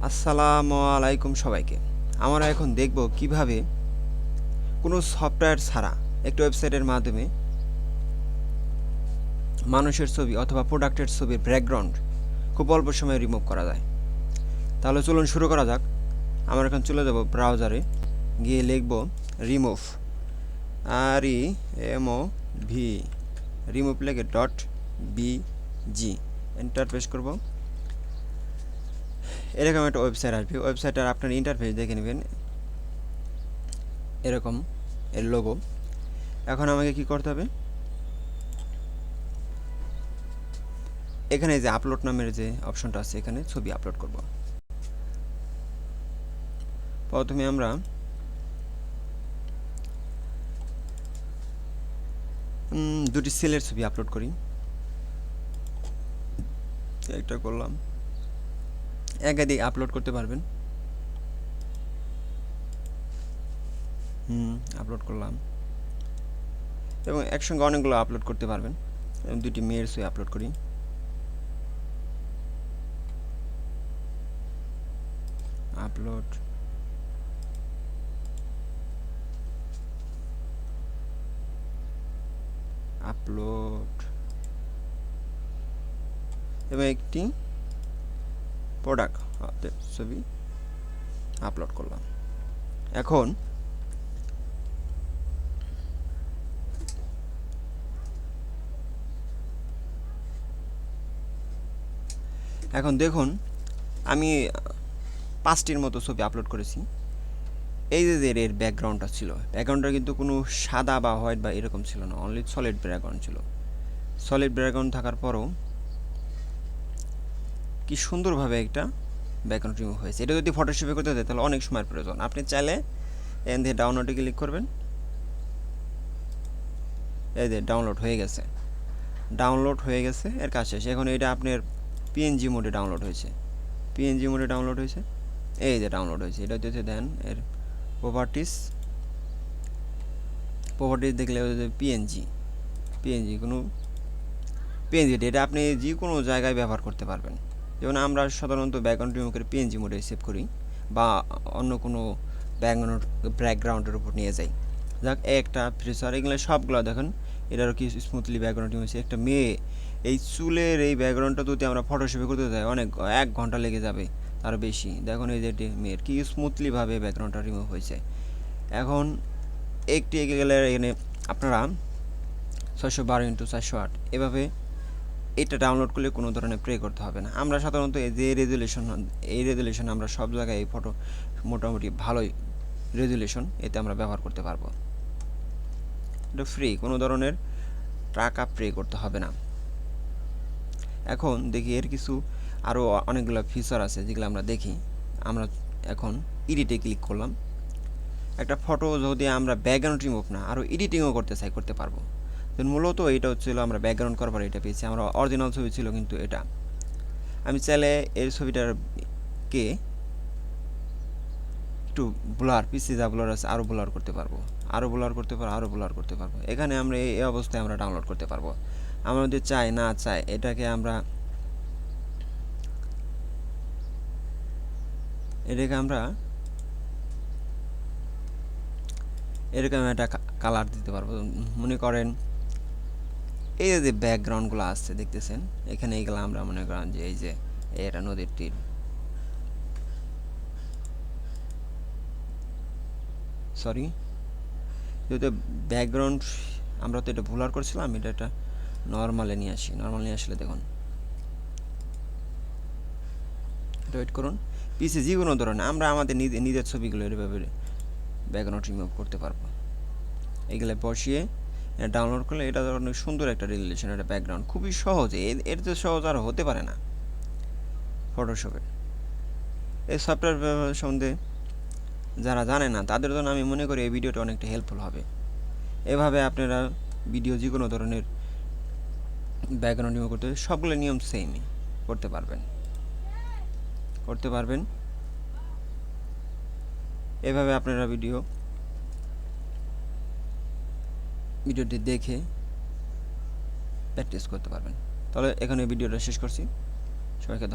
আসসালামু আলাইকুম সবাইকে। আমরা এখন দেখব কিভাবে কোনো সফটওয়্যার ছাড়া একটা ওয়েবসাইটের মাধ্যমে মানুষের ছবি অথবা প্রোডাক্টের ছবির ব্যাকগ্রাউন্ড খুব অল্প সময়ে রিমুভ করা যায়। তাহলে চলুন শুরু করা যাক। আমরা এখন চলে যাব ব্রাউজারে, গিয়ে লিখব রিমুভ, REMOV, রিমুভ লিখে .bg এন্টার প্রেস করব। এরকম একটা ওয়েবসাইট আসবে। ওয়েবসাইটের আপনার ইন্টারফেস দেখে নেবেন, এরকম এর লোগো। এখন আমাকে কি করতে হবে, এখানে যে আপলোড নামের যে অপশনটা আছে এখানে ছবি আপলোড করব। প্রথমে আমরা দুটি সেলের ছবি আপলোড করি। একটা করলাম, একাধিক আপলোড করতে পারবেন। আপলোড করলাম এবং একসঙ্গে অনেকগুলো আপলোড করতে পারবেন। দুটি মেয়ের ছবি আপলোড করি। আপলোড, আপলোড এবং একটি প্রোডাক্ট ছবি আপলোড করলাম। এখন দেখুন আমি 5টির মতো ছবি আপলোড করেছি। এই যে এর ব্যাকগ্রাউন্ডটা ছিল, ব্যাকগ্রাউন্ডটা কিন্তু কোনো সাদা বা হোয়াইট বা এরকম ছিল না, অনলি সলিড ব্যাকগ্রাউন্ড ছিল। সলিড ব্যাকগ্রাউন্ড থাকার পরও কি সুন্দরভাবে একটা ব্যাকগ্রাউন্ড রিমুভ হয়েছে। এটা যদি ফটোশপে করতে হয় তাহলে অনেক সময়ের প্রয়োজন। আপনি চাইলে এখান থেকে ডাউনলোডে ক্লিক করবেন, এই যে ডাউনলোড হয়ে গেছে। ডাউনলোড হয়ে গেছে, এর কাজ শেষ। এখন এটা আপনার পিএনজি মোডে ডাউনলোড হয়েছে। পিএনজি মোডে ডাউনলোড হয়েছে, এই যে ডাউনলোড হয়েছে। এটা হচ্ছে দেন এর প্রপার্টিস দেখলে পিএনজি কোনো পিএনজি, এটা আপনি যে কোনো জায়গায় ব্যবহার করতে পারবেন। যেমন আমরা সাধারণত ব্যাকগ্রাউন্ড রিমুভ করে পিএনজি মোডে সেভ করি বা অন্য কোনো ব্যাকগ্রাউন্ডের উপর নিয়ে যাই। যাক, একটা ফিচার, এগুলো সবগুলো দেখেন এটারও কি স্মুথলি ব্যাকগ্রাউন্ড হয়েছে। একটা মেয়ে, এই চুলের এই ব্যাকগ্রাউন্ডটা যদি আমরা ফটোশপে করতে যাই অনেক 1 ঘন্টা লেগে যাবে, তার বেশি। দেখুন এই যে মেয়ের কি স্মুথলিভাবে ব্যাকগ্রাউন্ডটা রিমুভ হয়েছে। এখন একটি এগিয়ে গেলে এখানে আপনারা 612x408 এভাবে এটা ডাউনলোড করলে কোনো ধরনের প্রে করতে হবে না। আমরা সাধারণত এই রেজুলেশন আমরা সব জায়গায় এই ফটো মোটামুটি ভালোই রেজুলেশন, এতে আমরা ব্যবহার করতে পারবো। এটা ফ্রি, কোনো ধরনের টাকা প্রে করতে হবে না। এখন দেখি এর কিছু আরও অনেকগুলো ফিচার আছে যেগুলো আমরা দেখি। আমরা এখন এডিটে ক্লিক করলাম। একটা ফটো যদি আমরা ব্যাকগ্রাউন্ড রিমুভ না আরও এডিটিংও করতে চাই, করতে পারবো। মূলত এটা হচ্ছিলো আমরা ব্যাকগ্রাউন্ড করবার এটা পেয়েছি। আমরা অরিজিনাল ছবি ছিল কিন্তু এটা, আমি চাইলে এই ছবিটারকে একটু ব্লার, পিসি যা ব্লার আছে আরও ব্লার করতে পারবো, আরও ব্লার করতে পারবো। এখানে আমরা এই অবস্থায় আমরা ডাউনলোড করতে পারবো। আমরা যদি চাই না চাই এটাকে আমরা এরকম একটা কালার দিতে পারবো। মনে করেন এই যে ব্যাকগ্রাউন্ডগুলো আসছে দেখতেছেন এখানে, এইগুলো আমরা মনে করেন যে এই যে এটা নদীর তীর, সরি যেহেতু ব্যাকগ্রাউন্ড আমরা তো এটা ব্লার করছিলাম, এটা নর্মালে নিয়ে আসি। নর্মাল নিয়ে আসলে দেখুন, এটা ওয়েট করুন। পিসে যে কোনো ধরনের আমরা আমাদের নিজের ছবিগুলো এভাবে ব্যাকগ্রাউন্ড রিমুভ করতে পারবো। এইগুলো বসিয়ে ডাউনলোড করলে এটা অনেক সুন্দর একটা রিলেশন, একটা ব্যাকগ্রাউন্ড খুবই সহজে, এর তো সহজ আর হতে পারে না ফটোশপে। এই সফটওয়্যার সম্বন্ধে যারা জানে না তাদের জন্য আমি মনে করি এই ভিডিওটা অনেকটা হেল্পফুল হবে। এভাবে আপনারা ভিডিও যে কোনো ধরনের ব্যাকগ্রাউন্ড রিমুভ করতে সবগুলো নিয়ম সেমই করতে পারবেন। এভাবে আপনারা ভিডিওটি দেখে প্র্যাকটিস করতে পারবেন। তাহলে এখানে ভিডিওটা শেষ করছি। সবাইকে